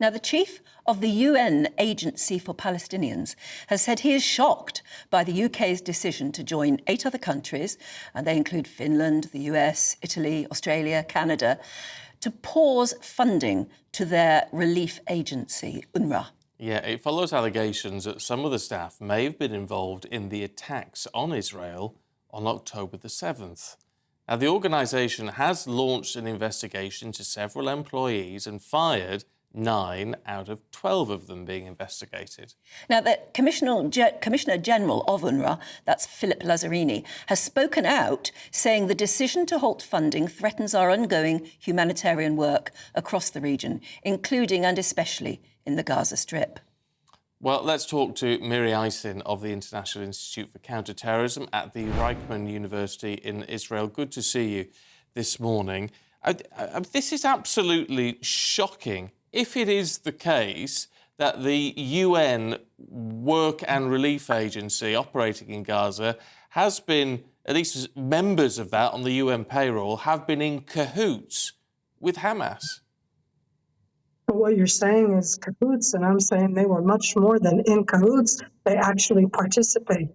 Now, the chief of the UN Agency for Palestinians has said he is shocked by the UK's decision to join 8 other countries, and they include Finland, the US, Italy, Australia, Canada, to pause funding to their relief agency, UNWRA. Yeah, it follows allegations that some of the staff may have been involved in the attacks on Israel on October the 7th. Now, the organisation has launched an investigation into several employees and fired 9 out of 12 of them being investigated. Now, the Commissioner General of UNWRA, that's Philippe Lazzarini, has spoken out saying the decision to halt funding threatens our ongoing humanitarian work across the region, including and especially in the Gaza Strip. Well, let's talk to Miri Aysin of the International Institute for Counterterrorism at the Reichman University in Israel. Good to see you this morning. This is absolutely shocking if it is the case that the UN Work and Relief Agency operating in Gaza has been, at least members of that on the UN payroll, have been in cahoots with Hamas. What you're saying is cahoots, and I'm saying they were much more than in cahoots. They actually participate.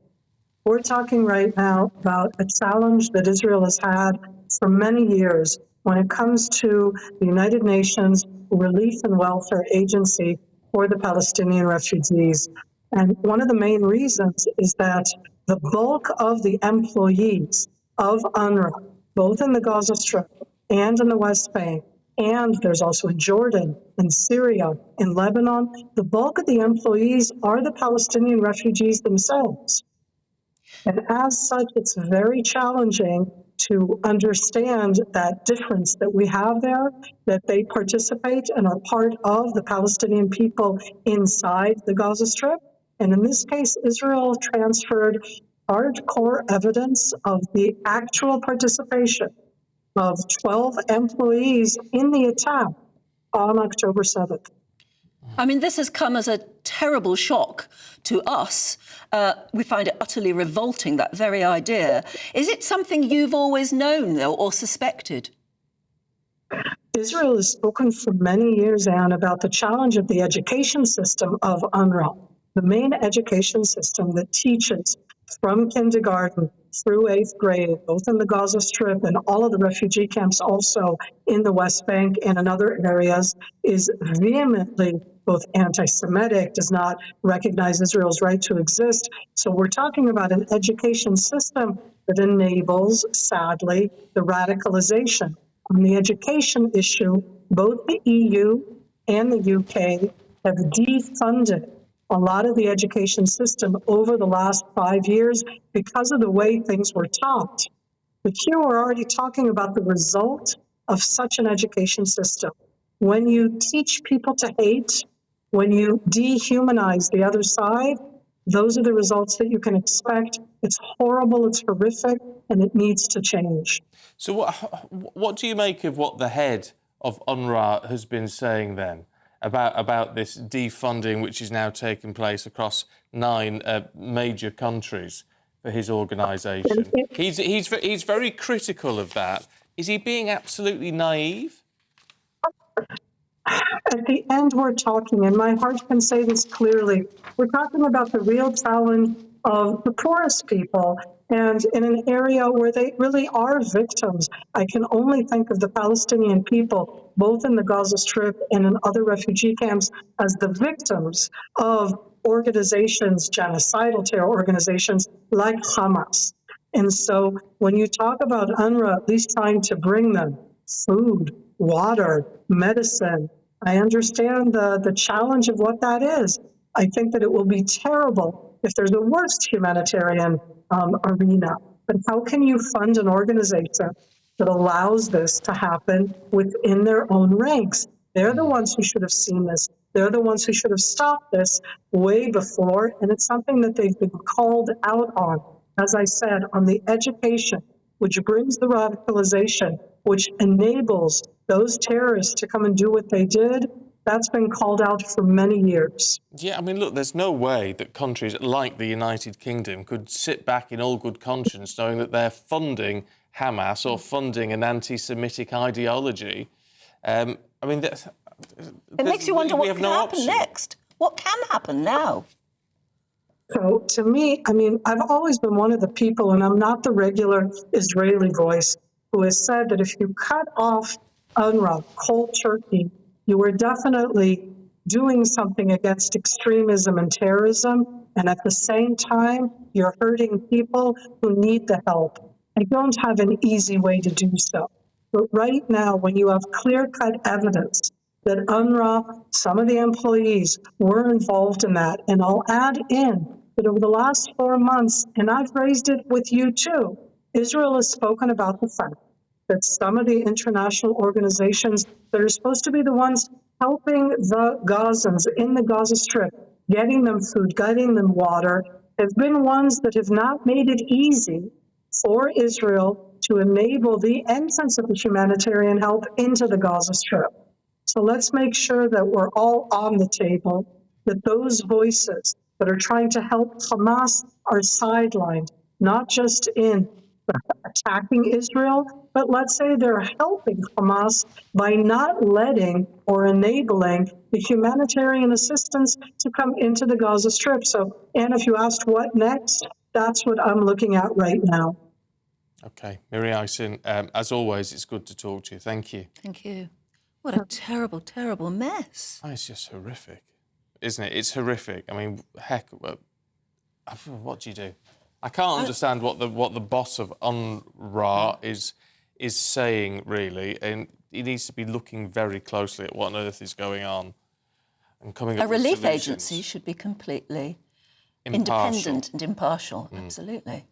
We're talking right now about a challenge that Israel has had for many years when it comes to the United Nations Relief and Welfare Agency for the Palestinian refugees. And one of the main reasons is that the bulk of the employees of UNWRA, both in the Gaza Strip and in the West Bank, and there's also in Jordan, in Syria, in Lebanon, the bulk of the employees are the Palestinian refugees themselves. And as such, it's very challenging to understand that difference that we have there, that they participate and are part of the Palestinian people inside the Gaza Strip. And in this case, Israel transferred hardcore evidence of the actual participation of 12 employees in the attack on October 7th. I mean, this has come as a terrible shock to us. We find it utterly revolting, that very idea. Is it something you've always known, though, or suspected? Israel has spoken for many years, Anne, about the challenge of the education system of UNWRA, the main education system that teaches from kindergarten through 8th grade, both in the Gaza Strip and all of the refugee camps also in the West Bank and in other areas, is vehemently both anti-Semitic, does not recognize Israel's right to exist. So we're talking about an education system that enables, sadly, the radicalization. On the education issue, both the EU and the UK have defunded a lot of the education system over the last 5 years because of the way things were taught. But here we're already talking about the result of such an education system. When you teach people to hate, when you dehumanize the other side, those are the results that you can expect. It's horrible, it's horrific, and it needs to change. So what do you make of what the head of UNWRA has been saying then about this defunding which is now taking place across 9 major countries for his organisation? He's very critical of that. Is he being absolutely naive? At the end, we're talking, and my heart can say this clearly, we're talking about the real challenge of the poorest people, and in an area where they really are victims. I can only think of the Palestinian people, both in the Gaza Strip and in other refugee camps, as the victims of organizations, genocidal terror organizations like Hamas. And so when you talk about UNWRA at least trying to bring them food, water, medicine, I understand the challenge of what that is. I think that it will be terrible if there's a worse humanitarian arena. But how can you fund an organization that allows this to happen within their own ranks? They're the ones who should have seen this. They're the ones who should have stopped this way before, and it's something that they've been called out on. As I said, on the education, which brings the radicalization, which enables those terrorists to come and do what they did, that's been called out for many years. Yeah, I mean, look, there's no way that countries like the United Kingdom could sit back in all good conscience knowing that they're funding Hamas or funding an anti-Semitic ideology. I mean, It makes you wonder what have can no happen option. next. What can happen now? So to me, I mean, I've always been one of the people, and I'm not the regular Israeli voice, who has said that if you cut off UNRWA cold turkey, you are definitely doing something against extremism and terrorism, and at the same time, you're hurting people who need the help. I don't have an easy way to do so. But right now, when you have clear-cut evidence that UNRWA, some of the employees were involved in that, and I'll add in that over the last 4 months, and I've raised it with you too, Israel has spoken about the fact that some of the international organizations that are supposed to be the ones helping the Gazans in the Gaza Strip, getting them food, getting them water, have been ones that have not made it easy for Israel to enable the entrance of the humanitarian help into the Gaza Strip. So let's make sure that we're all on the table, that those voices that are trying to help Hamas are sidelined, not just in attacking Israel, but let's say they're helping Hamas by not letting or enabling the humanitarian assistance to come into the Gaza Strip. So, Anne, if you asked what next, that's what I'm looking at right now. OK. Miri Aisin, as always, it's good to talk to you. Thank you. Thank you. What a terrible, terrible mess. Oh, it's just horrific, isn't it? It's horrific. I mean, heck, what do you do? I can't understand what the boss of UNWRA is saying, really, and he needs to be looking very closely at what on earth is going on and coming up with A relief solutions. agency should be completely Impartial. independent and impartial. Absolutely.